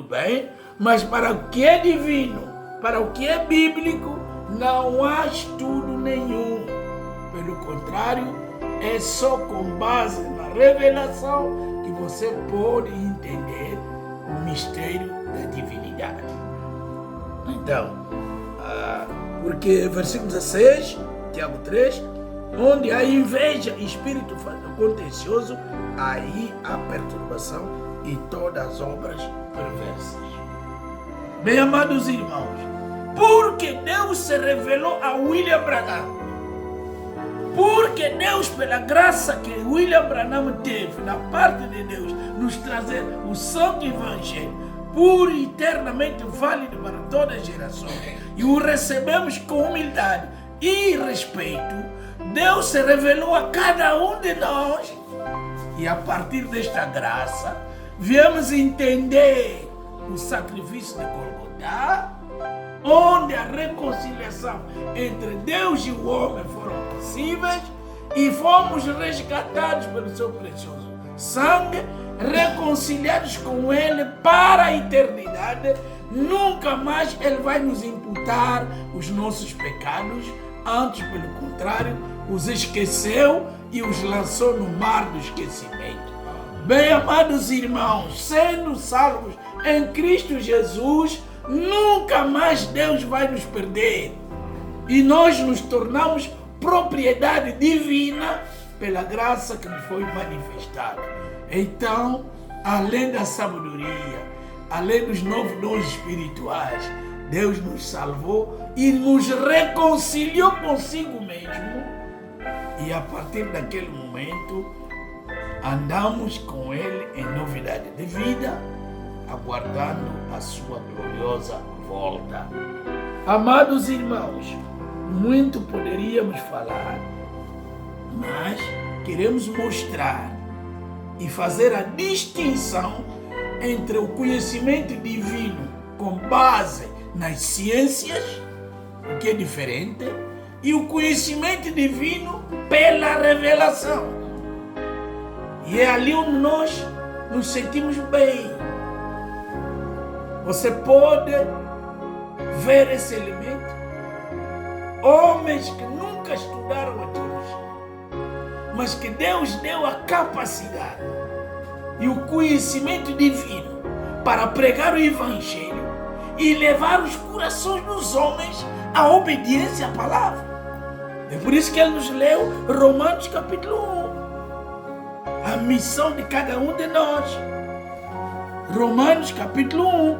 bem, mas para o que é divino, para o que é bíblico, não há estudo nenhum. Pelo contrário, é só com base na revelação que você pode entender o mistério da divinidade. Então, porque versículo 16, Tiago 3, onde há inveja e espírito contencioso, aí há perturbação e todas as obras perversas. Bem, amados irmãos, porque Deus se revelou a William Branham, porque Deus, pela graça que William Branham teve na parte de Deus, nos trazer o Santo Evangelho, puro e eternamente válido para todas as gerações, e o recebemos com humildade e respeito, Deus se revelou a cada um de nós, e a partir desta graça, viemos entender o sacrifício de Golgotá, onde a reconciliação entre Deus e o homem foram possíveis e fomos resgatados pelo seu precioso sangue, reconciliados com Ele para a eternidade. Nunca mais Ele vai nos imputar os nossos pecados, antes, pelo contrário, os esqueceu e os lançou no mar do esquecimento. Bem, amados irmãos, sendo salvos em Cristo Jesus, nunca mais Deus vai nos perder. E nós nos tornamos propriedade divina pela graça que nos foi manifestada. Então, além da sabedoria, além dos novos dons espirituais, Deus nos salvou e nos reconciliou consigo mesmo. E a partir daquele momento, andamos com Ele em novidade de vida, aguardando a sua gloriosa volta. Amados irmãos, muito poderíamos falar, mas queremos mostrar e fazer a distinção entre o conhecimento divino com base nas ciências, o que é diferente, e o conhecimento divino pela revelação. E é ali onde nós nos sentimos bem. Você pode ver esse elemento. Homens que nunca estudaram a teologia, mas que Deus deu a capacidade e o conhecimento divino para pregar o Evangelho e levar os corações dos homens à obediência à palavra. É por isso que ele nos leu Romanos capítulo 1. A missão de cada um de nós. Romanos capítulo 1,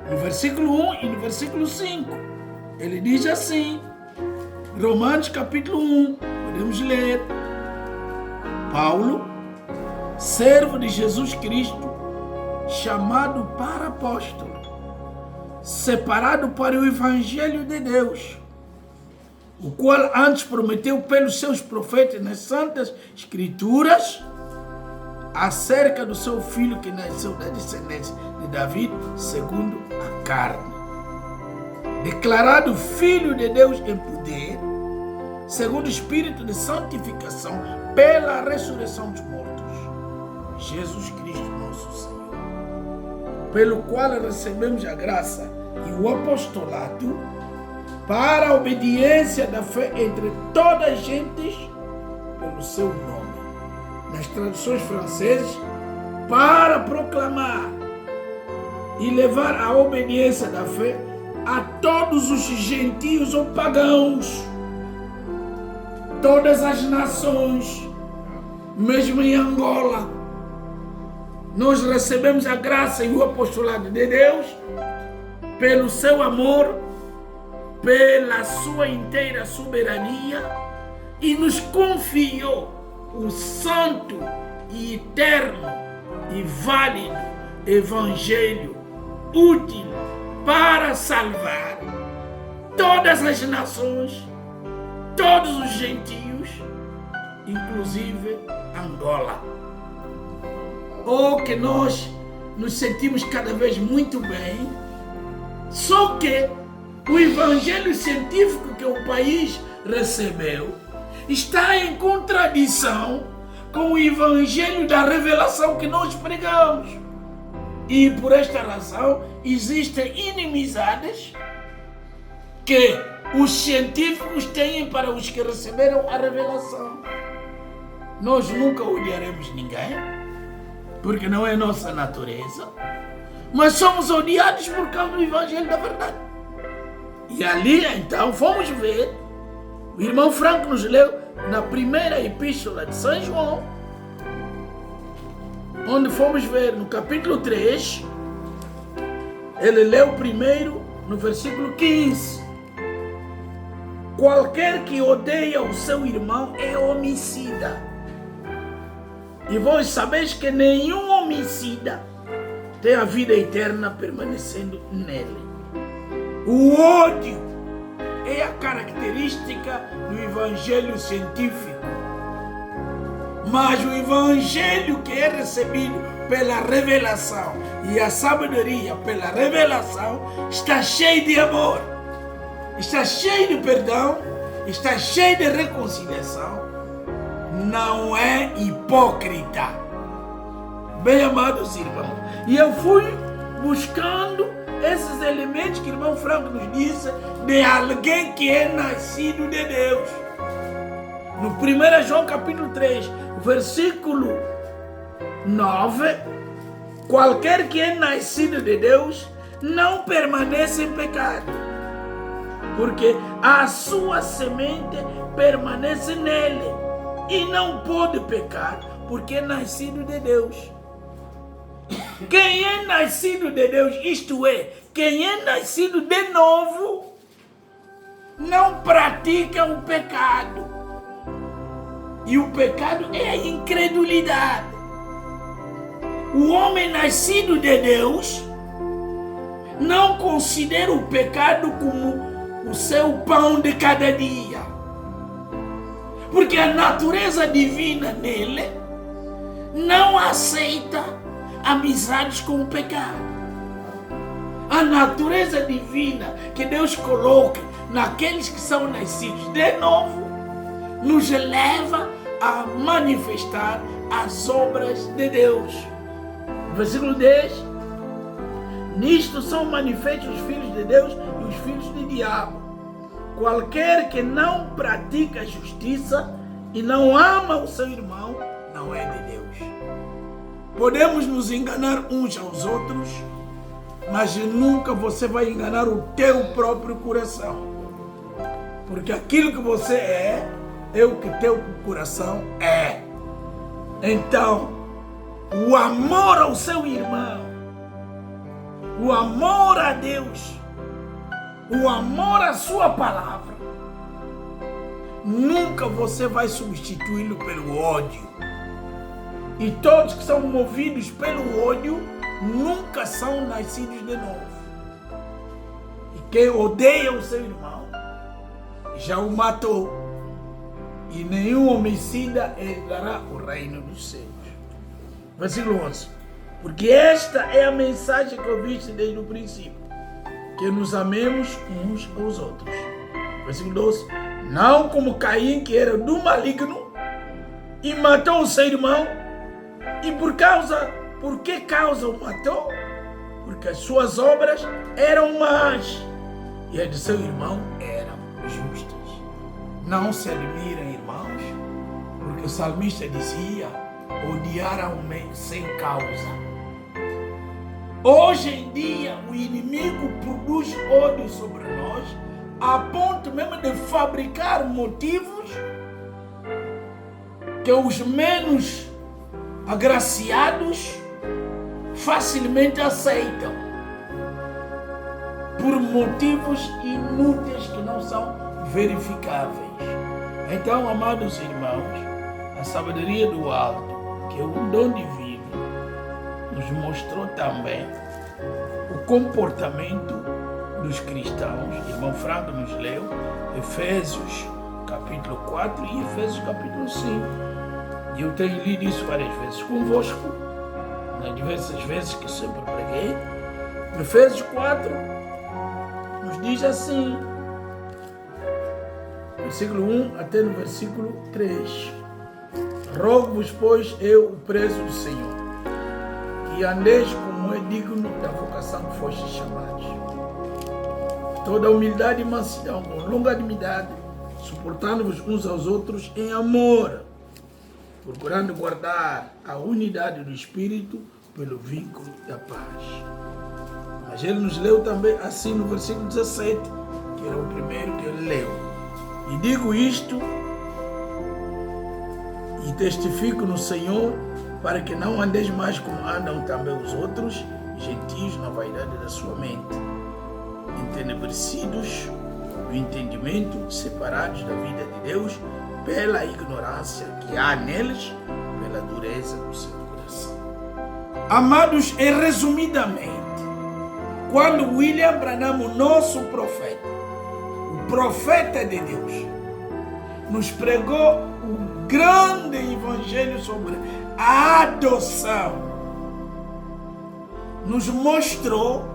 no versículo 1 e no versículo 5. Ele diz assim, Romanos capítulo 1, podemos ler. Paulo, servo de Jesus Cristo, chamado para apóstolo, separado para o Evangelho de Deus, o qual antes prometeu pelos seus profetas nas Santas Escrituras, acerca do seu filho que nasceu da descendência de Davi, segundo a carne, declarado Filho de Deus em poder, segundo o Espírito de santificação, pela ressurreição dos mortos, Jesus Cristo nosso Senhor, pelo qual recebemos a graça e o apostolado para a obediência da fé entre todas as gentes pelo seu nome. Nas traduções francesas, para proclamar e levar a obediência da fé a todos os gentios ou pagãos, todas as nações, mesmo em Angola. Nós recebemos a graça e o apostolado de Deus pelo seu amor, pela sua inteira soberania, e nos confiou o santo e eterno e válido Evangelho, útil para salvar todas as nações, todos os gentios, inclusive Angola. Oh, que nós nos sentimos cada vez muito bem, só que o evangelho científico que o país recebeu está em contradição com o evangelho da revelação que nós pregamos. E por esta razão existem inimizades que os científicos têm para os que receberam a revelação. Nós nunca odiaremos ninguém, porque não é nossa natureza, mas somos odiados por causa do Evangelho da Verdade. E ali então fomos ver, o irmão Franco nos leu na primeira epístola de São João, onde fomos ver no capítulo 3, ele leu primeiro no versículo 15. Qualquer que odeia o seu irmão é homicida. E vós sabeis que nenhum homicida tem a vida eterna permanecendo nele. O ódio é a característica do evangelho científico. Mas o evangelho que é recebido pela revelação e a sabedoria pela revelação está cheio de amor, está cheio de perdão, está cheio de reconciliação, não é hipócrita. Bem amados irmãos, e eu fui buscando esses elementos que o irmão Franco nos disse de alguém que é nascido de Deus. No 1 João capítulo 3, versículo 9, qualquer que é nascido de Deus não permanece em pecado, porque a sua semente permanece nele e não pode pecar, porque é nascido de Deus. Quem é nascido de Deus, isto é, quem é nascido de novo, não pratica o pecado. E o pecado é a incredulidade. O homem nascido de Deus não considera o pecado como o seu pão de cada dia. Porque a natureza divina nele não aceita amizades com o pecado. A natureza divina que Deus coloca naqueles que são nascidos de novo nos leva a manifestar as obras de Deus. Versículo 10. Nisto são manifestos os filhos de Deus e os filhos do diabo. Qualquer que não pratica a justiça e não ama o seu irmão, não é de Deus. Podemos nos enganar uns aos outros, mas nunca você vai enganar o teu próprio coração. Porque aquilo que você é o que teu coração é. Então, o amor ao seu irmão, o amor a Deus, o amor à sua palavra, nunca você vai substituí-lo pelo ódio. E todos que são movidos pelo ódio nunca são nascidos de novo. E quem odeia o seu irmão já o matou. E nenhum homicida herdará o reino dos céus. Versículo 11. Porque esta é a mensagem que ouviste desde o princípio, que nos amemos uns aos outros. Versículo 12. Não como Caim, que era do maligno e matou o seu irmão. E por que causa o matou? Porque as suas obras eram más e as de seu irmão eram justas. Não se admirem, irmãos, porque o salmista dizia: odiar a um sem causa. Hoje em dia, o inimigo produz ódio sobre nós, a ponto mesmo de fabricar motivos que os menos agraciados facilmente aceitam, por motivos inúteis que não são verificáveis. Então, amados irmãos, a sabedoria do alto, que é um dom divino, nos mostrou também o comportamento dos cristãos. O irmão Franco nos leu Efésios capítulo 4 e Efésios capítulo 5. E eu tenho lido isso várias vezes convosco, nas diversas vezes que sempre preguei. Efésios 4 nos diz assim, versículo 1 até no versículo 3. Rogo-vos, pois, eu, o preso do Senhor, que andeis como não é digno da vocação que foste chamados. Toda humildade e mansidão, com longanimidade, suportando-vos uns aos outros em amor, procurando guardar a unidade do Espírito pelo vínculo da paz. Mas ele nos leu também assim no versículo 17, que era o primeiro que ele leu. E digo isto e testifico no Senhor, para que não andeis mais como andam também os outros, gentios na vaidade da sua mente, entenebrecidos do entendimento, separados da vida de Deus, pela ignorância que há neles, pela dureza do seu coração. Amados, e resumidamente, quando William Branham, o nosso profeta, o profeta de Deus, nos pregou o grande evangelho sobre a adoção, nos mostrou